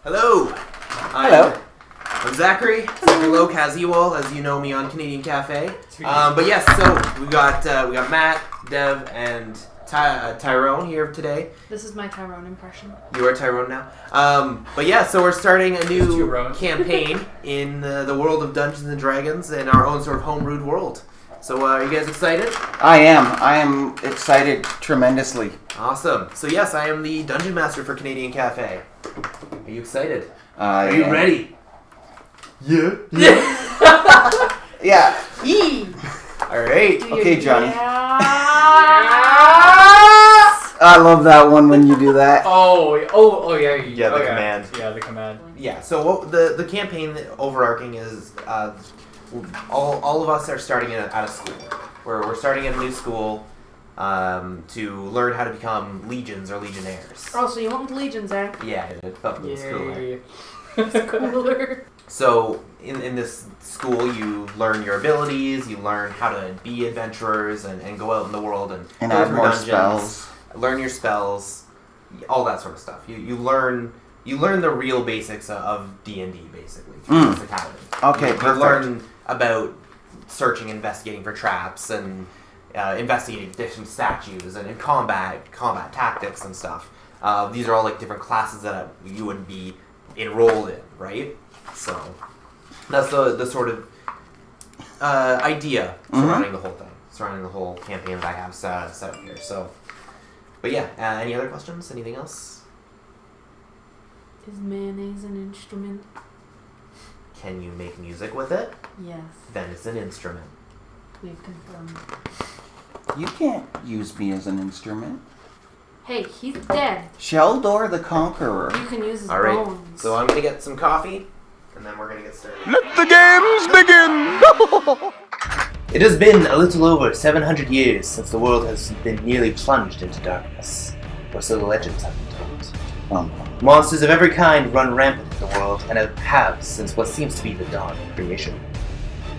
Hello. Hello. I'm Zachary Loke, as you know me on Canadian Cafe. But yes, so we got Matt, Dev, and Tyrone here today. This is my Tyrone impression. You are Tyrone now. But yeah, so we're starting a new campaign in the world of Dungeons and Dragons in our own sort of homebrewed world. So are you guys excited? I am excited tremendously. Awesome. So yes, I am the Dungeon Master for Canadian Cafe. Are you excited? Are you ready? Yeah. Yeah. Alright. Okay, Johnny. Yes. I love that one when you do that. Yeah, the command. Yeah, the command. Yeah, so what the campaign overarching is all of us are starting at a school. We're starting at a new school to learn how to become legions or legionnaires. Oh, so you went with legions, eh? Yeah, it felt really cooler. It's cooler. So in this school, you learn your abilities, you learn how to be adventurers and go out in the world and go add through more dungeons, spells. learn your spells, all that sort of stuff. You learn the real basics of D&D basically through this academy. Okay, you perfect. learn about searching, investigating for traps, and investigating different statues and combat tactics and stuff. These are all like different classes that you would be enrolled in, right? So that's the sort of idea surrounding the whole thing, surrounding the whole campaign that I have set up here. So, but yeah, any other questions? Anything else? Is mayonnaise an instrument? Can you make music with it? Yes. Then it's an instrument. We've confirmed. You can't use me as an instrument. Hey, he's dead. Sheldor the Conqueror. You can use his All right. bones. So I'm gonna get some coffee, and then we're gonna get started. Let the games begin! It has been a little over 700 years since the world has been nearly plunged into darkness, or so the legends have been told. Monsters of every kind run rampant in the world, and have since what seems to be the dawn of creation.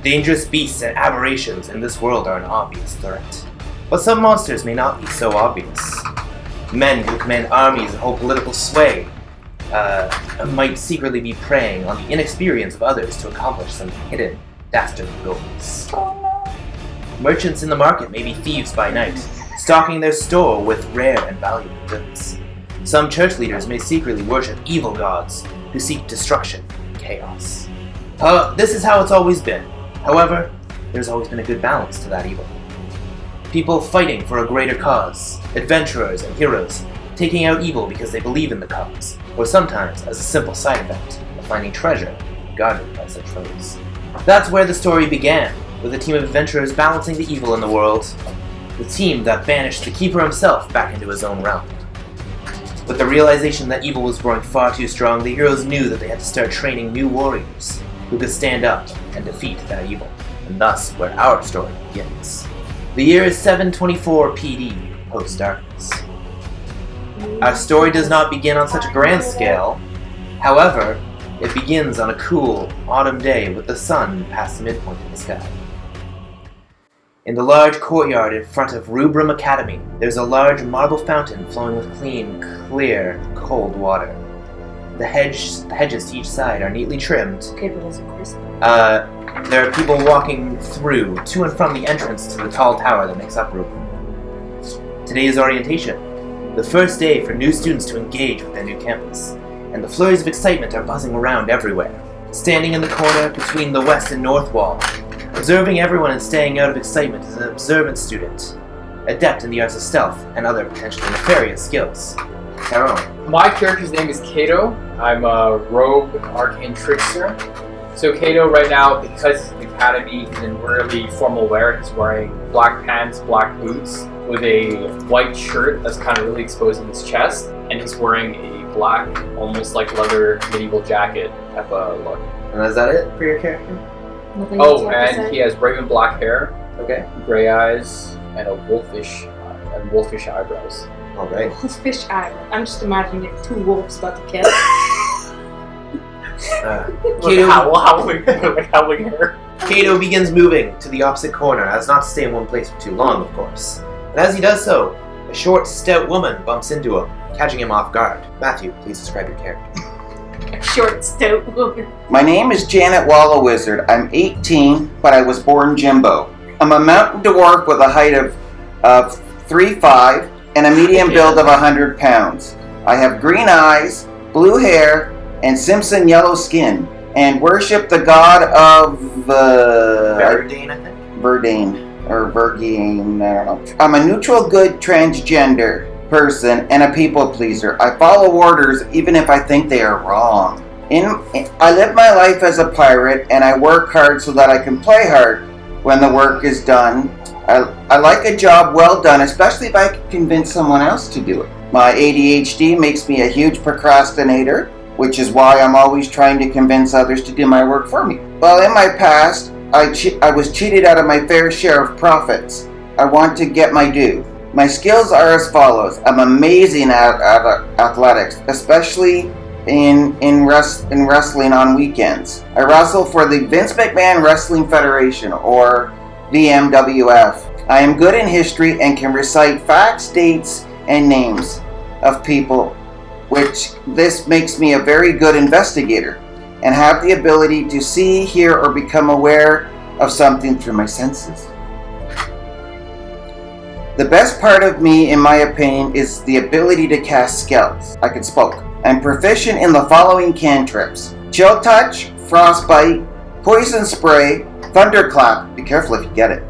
Dangerous beasts and aberrations in this world are an obvious threat, but some monsters may not be so obvious. Men who command armies and hold political sway might secretly be preying on the inexperience of others to accomplish some hidden, dastardly goals. Merchants in the market may be thieves by night, stocking their store with rare and valuable goods. Some church leaders may secretly worship evil gods who seek destruction and chaos. This is how it's always been. However, there's always been a good balance to that evil. People fighting for a greater cause, adventurers and heroes taking out evil because they believe in the cause, or sometimes as a simple side effect of finding treasure guarded by such foes. That's where the story began, with a team of adventurers balancing the evil in the world, the team that banished the Keeper himself back into his own realm. With the realization that evil was growing far too strong, the heroes knew that they had to start training new warriors who could stand up and defeat that evil, and thus where our story begins. The year is 724 PD, post-darkness. Our story does not begin on such a grand scale. However, it begins on a cool autumn day with the sun past the midpoint of the sky. In the large courtyard in front of Rubrum Academy, there's a large marble fountain flowing with clean, clear, cold water. The hedges to each side are neatly trimmed. Okay, but is it crisp? There are people walking through, to and from the entrance to the tall tower that makes up Rubrum. Today is orientation, the first day for new students to engage with their new campus, and the flurries of excitement are buzzing around everywhere. Standing in the corner between the west and north wall, observing everyone and staying out of excitement is an observant student, adept in the arts of stealth and other potentially nefarious skills. Tyrone. My character's name is Kayto. I'm a rogue arcane trickster. So Kayto right now, because he's in the academy, he's in really formal wear. He's wearing black pants, black boots, with a white shirt that's kind of really exposing his chest, and he's wearing a black, almost like leather medieval jacket type of look. And is that it for your character? Nothing else you have to And say? he has raven black hair, Okay. gray eyes, and a wolfish eyebrows. Alright. Fish eye. I'm just imagining it, two wolves about to kiss. Howling hair. Kayto begins moving to the opposite corner, as not to stay in one place for too long, of course. And as he does so, a short, stout woman bumps into him, catching him off guard. Matthew, please describe your character. short, stout woman. My name is Janet Wolowizard. I'm 18, but I was born Jimbo. I'm a mountain dwarf with a height of 3'5" and a medium build of 100 pounds. I have green eyes, blue hair, and Simpson yellow skin, and worship the god of Verdane, I think. Verdane or Vergine, I don't know. I'm a neutral good transgender person and a people pleaser. I follow orders even if I think they are wrong. I live my life as a pirate, and I work hard so that I can play hard when the work is done. I like a job well done, especially if I can convince someone else to do it. My ADHD makes me a huge procrastinator, which is why I'm always trying to convince others to do my work for me. Well, in my past, I was cheated out of my fair share of profits. I want to get my due. My skills are as follows. I'm amazing at athletics, especially in wrestling on weekends. I wrestle for the Vince McMahon Wrestling Federation, or VMWF. I am good in history and can recite facts, dates, and names of people, which this makes me a very good investigator, and have the ability to see, hear, or become aware of something through my senses. The best part of me, in my opinion, is the ability to cast spells. I can spoke. I'm proficient in the following cantrips: Chill Touch, Frostbite, Poison Spray, Thunderclap, be careful if you get it.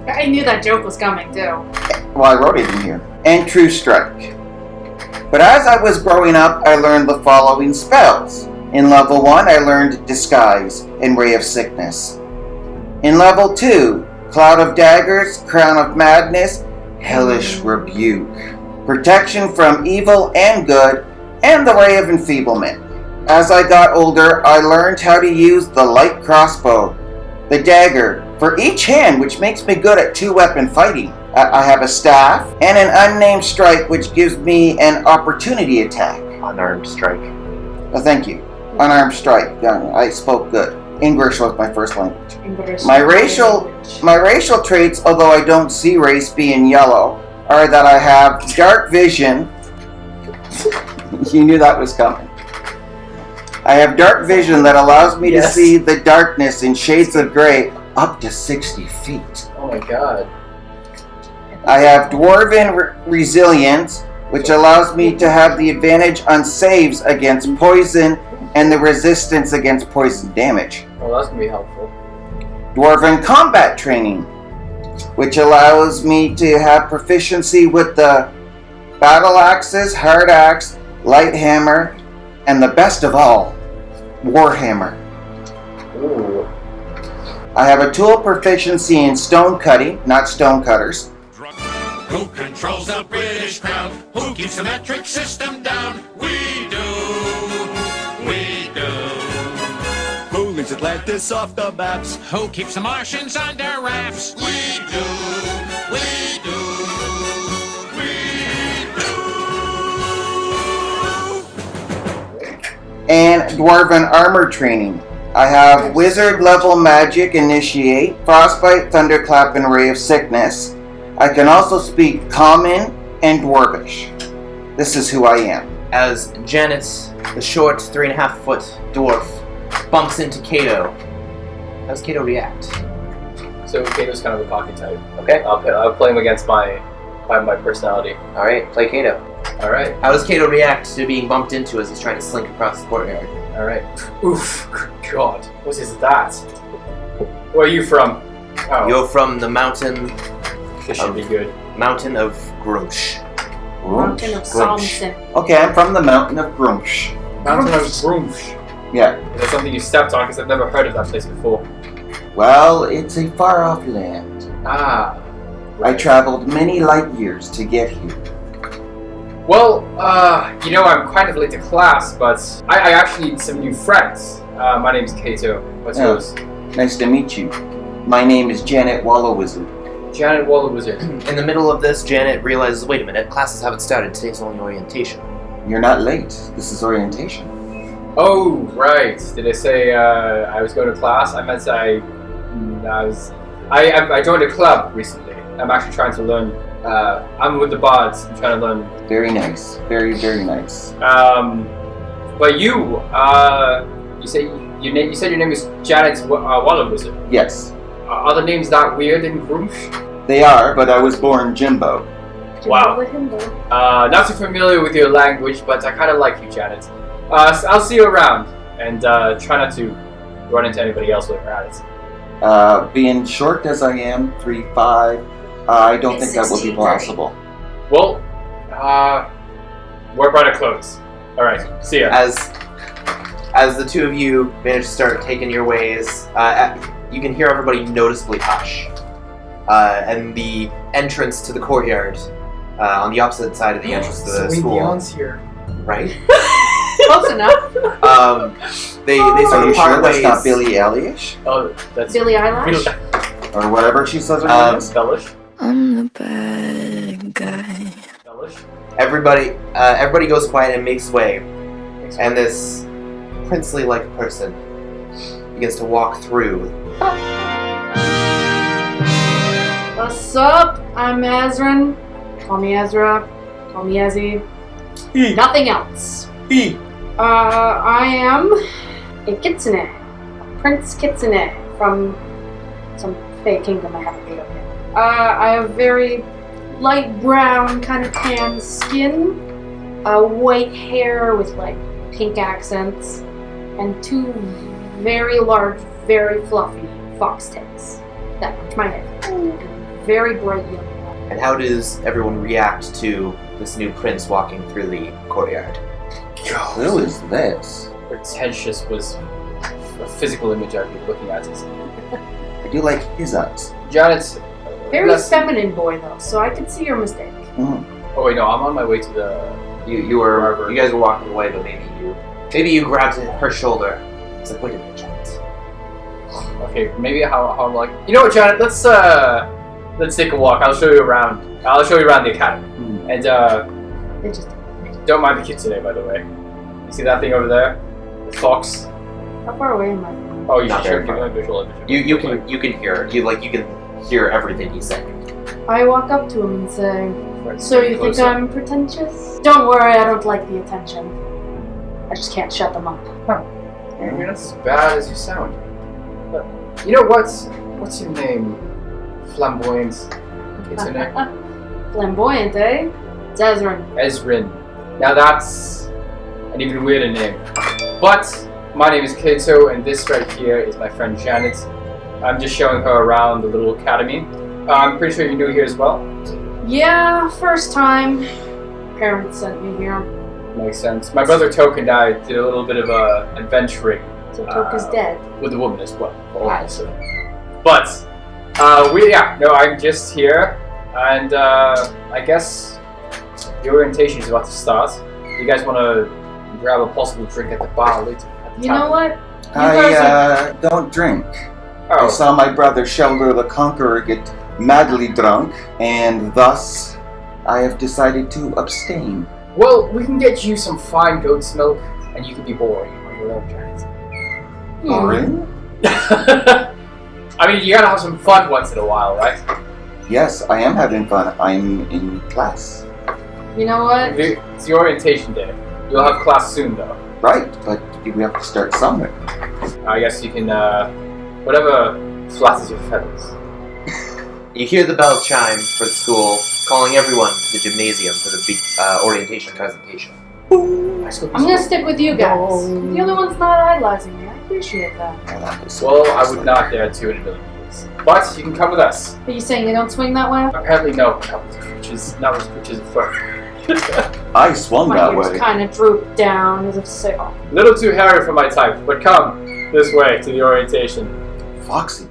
I knew that joke was coming too. Well, I wrote it in here. And True Strike. But as I was growing up, I learned the following spells. In level 1, I learned Disguise and Ray of Sickness. In level 2, Cloud of Daggers, Crown of Madness, Hellish Rebuke, Protection from Evil and Good, and the Ray of Enfeeblement. As I got older, I learned how to use the light crossbow, the dagger, for each hand, which makes me good at two-weapon fighting. I have a staff and an unnamed strike, which gives me an opportunity attack. Unarmed strike. Oh, thank you. Unarmed strike. I spoke good. English was my first language. English My racial traits, although I don't see race being yellow, are that I have dark vision. You knew that was coming. I have dark vision that allows me to see the darkness in shades of gray up to 60 feet. Oh my god. I have dwarven resilience, which allows me to have the advantage on saves against poison and the resistance against poison damage. Well, that's gonna be helpful. Dwarven combat training, which allows me to have proficiency with the battle axes, hard axe, light hammer, and the best of all, warhammer. Ooh. I have a tool proficiency in stone cutting, not stone cutters. Who controls the British crown? Who keeps the metric system down? We do. We do. Who leaves Atlantis off the maps? Who keeps the Martians under wraps? We do. We do. We do. And dwarven armor training. I have wizard level magic initiate, frostbite, thunderclap, and ray of sickness. I can also speak common and dwarvish. This is who I am. As Janet, the short 3.5-foot dwarf, bumps into Kayto, how does Kayto react? So Kato's kind of a pocket type. Okay. I'll play him against my personality. Alright, play Kayto. Alright. How does Kayto react to being bumped into as he's trying to slink across the courtyard? Alright. Oof. God. What is that? Where are you from? Oh. You're from the mountain... This should be good. Mountain of Grunch. Mountain of Something. Okay, I'm from the mountain of Grunch. Mountain of Grunch. Yeah. Is that something you stepped on? Because I've never heard of that place before. Well, it's a far off land. Ah. I traveled many light years to get here. Well, I'm kind of late to class, but I actually need some new friends. My name's Kayto. What's yours? Nice to meet you. My name is Janet Wolowizard. Janet Wolowizard. In the middle of this, Janet realizes, wait a minute, classes haven't started. Today's only orientation. You're not late. This is orientation. Oh, right. Did I say I was going to class? I meant I joined a club recently. I'm actually trying to learn. I'm with the bards. I'm trying to learn. Very nice. Very, very nice. But you said your name is Janet Wolowizard. Yes, Are the names that weird in group? they are, but I was born Jimbo. Wow. With him, though. Not too familiar with your language, but I kind of like you, Janet. So I'll see you around, and try not to run into anybody else while you're at it. Being short as I am, 3'5", I don't think that would be possible. Well, wear brighter clothes. All right, see ya. As the two of you manage to start taking your ways, you can hear everybody noticeably hush. And the entrance to the courtyard, on the opposite side of the entrance to the school. Dungons here. Right? Close enough. They Are sort you of sure part that's ways. not Billie Eilish? Oh, that's Billie Eilish? Or whatever she says her name is? Spellish. I'm the bad guy. Spellish. Everybody goes quiet and makes way, and this princely-like person begins to walk through. What's up? I'm Ezran. Call me Ezra. Call me Ezzy. Nothing else. I am a kitsune. Prince Kitsune from some fake kingdom I haven't made up yet. I have very light brown, kind of tan skin, white hair with like pink accents, and two very large, very fluffy foxtails that match my hair. And very bright yellow. And how does everyone react to this new prince walking through the courtyard? Who is this? Pretentious was a physical image I'd be looking at. I do like his eyes. Janet. Very feminine boy though, so I could see your mistake. Oh wait, no, I'm on my way to the. You guys were walking away, but maybe you grabbed her shoulder. It's like, wait a minute, Janet. Okay, maybe how I'm like. You know what, Janet? Let's take a walk. I'll show you around. I'll show you around the academy. And It just don't mind the kids today, by the way. You see that thing over there? The fox. how far away am I? Oh, you Not should very give far. me a visual image. You can hear. You can hear everything he's saying. I walk up to him and say, Right, "So you think closer. I'm pretentious? Don't worry, I don't like the attention. I just can't shut them up." You're not as bad as you sound. But you know what's your name? Flamboyant. Kitsune. Flamboyant, eh? It's Ezran. Ezran. Now that's an even weirder name. But my name is Kayto, and this right here is my friend Janet. I'm just showing her around the little academy. I'm pretty sure you're new here as well. Yeah, first time. Parents sent me here. Makes sense. My brother Toke and I did a little bit of adventuring So Toke is dead. with the woman as well. Also. But I'm just here, and I guess the orientation is about to start. You guys want to grab a possible drink at the bar later? At the You know tavern? what? You guys Don't drink. I Oh, saw my brother Shelder the Conqueror get madly drunk, and thus I have decided to abstain. well, we can get you some fine goat's milk, and you can be boring on your own, Janet. Boring? I mean, you gotta have some fun once in a while, right? Yes, I am having fun. I'm in class. You know what? It's the orientation day. You'll have class soon, though. Right, but we have to start somewhere. I guess you can, whatever flatters your feathers. You hear the bell chime for the school, calling everyone to the gymnasium for the orientation presentation. I'm gonna stick with you guys. The other one's not idolizing me. I appreciate that. Well, I would not dare to in a million years. But you can come with us. Are you saying you don't swing that way? Apparently, no. Which is a fur. I swung My that ears way. kind of droop down as if to say, "Oh, Little too hairy for my type, but come this way to the orientation. Foxy.